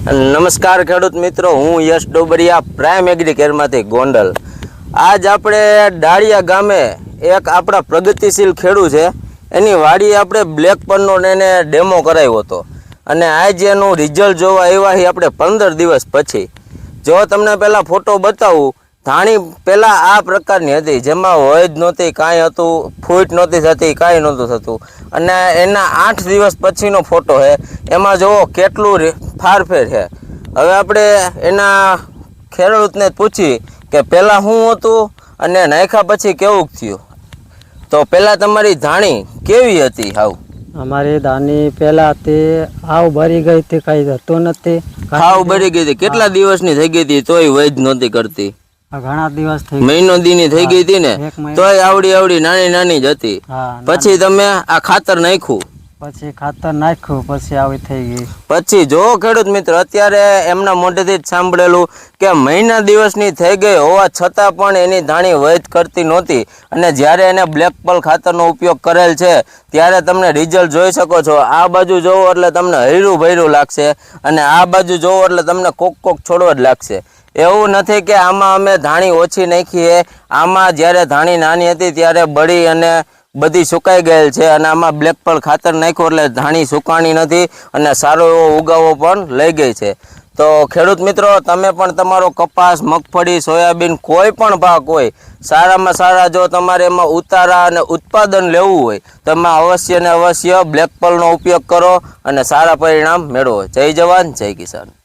નમસ્કાર ખેડૂત મિત્રો, હું યશ ડોબરિયા પ્રાઇમ એગ્રીકેરમાંથી ગોંડલ. આજ આપણે ડાળિયા ગામે એક આપણા પ્રગતિશીલ ખેડૂત છે, એની વાડી આપણે બ્લેક પરનો એને ડેમો કરાવ્યો હતો અને આજ એનું રિઝલ્ટ જોવા આવ્યા આપણે 15 દિવસ પછી. જો તમને પહેલાં ફોટો બતાવું, ધાણી પહેલાં આ પ્રકારની હતી, જેમાં વય જ નહોતી, કાંઈ હતું, ફૂટ નહોતી થતી, કાંઈ નહોતું થતું. અને એના 8 દિવસ પછીનો ફોટો છે, એમાં જુઓ કેટલું ફારફેર છે. હવે આપણે એના ખેડૂતને પૂછી કે પહેલાં શું હતું અને નાખ્યા પછી કેવું થયું. તો પહેલાં તમારી ધાણી કેવી હતી? હાવ અમારી ધાણી પહેલા તે હાવ ભરી ગઈ હતી, કઈ હતું નથી. હાવ ભરી ગઈ હતી. કેટલા દિવસની થઈ ગઈ હતી તોય વય જ નહોતી કરતી? ઘણા દિવસ થઈ, મહિનો દીની થઈ ગઈ હતી ને, તોય આવડી નાની નાની જ હતી. પછી તમે આ ખાતર નાખ્યું, પછી ખાતર નાખ્યું, પછી આવી થઈ ગઈ. પછી જો ખેડૂત મિત્ર, અત્યારે એમના મોઢેથી જ સાંભળેલું કે મહિના દિવસની થઈ ગઈ હોવા છતાં પણ એની ધાણી વૈધ કરતી નહોતી. અને જ્યારે એને બ્લેક પલ ખાતરનો ઉપયોગ કરેલ છે ત્યારે તમને રિઝલ્ટ જોઈ શકો છો. આ બાજુ જોવો એટલે તમને હૈરું ભૈરું લાગશે અને આ બાજુ જોવો એટલે તમને કોક છોડવો જ લાગશે. એવું નથી કે આમાં અમે ધાણી ઓછી નાખી છે. આમાં જ્યારે ધાણી નાની હતી ત્યારે બળી અને બધી સુકાઈ ગયેલ છે અને આમાં બ્લેક પલ ખાતર નાખ્યું એટલે ધાણી સુકાણી નથી અને સારો એવો ઉગાવો પણ લઈ ગઈ છે. તો ખેડૂત મિત્રો, તમે પણ તમારો કપાસ, મગફળી, સોયાબીન કોઈ પણ પાક હોય, સારામાં સારા જો તમારે એમાં ઉતારા અને ઉત્પાદન લેવું હોય તો એમાં અવશ્ય ને અવશ્ય બ્લેક પલનો ઉપયોગ કરો અને સારા પરિણામ મેળવો. જય જવાન, જય કિસાન.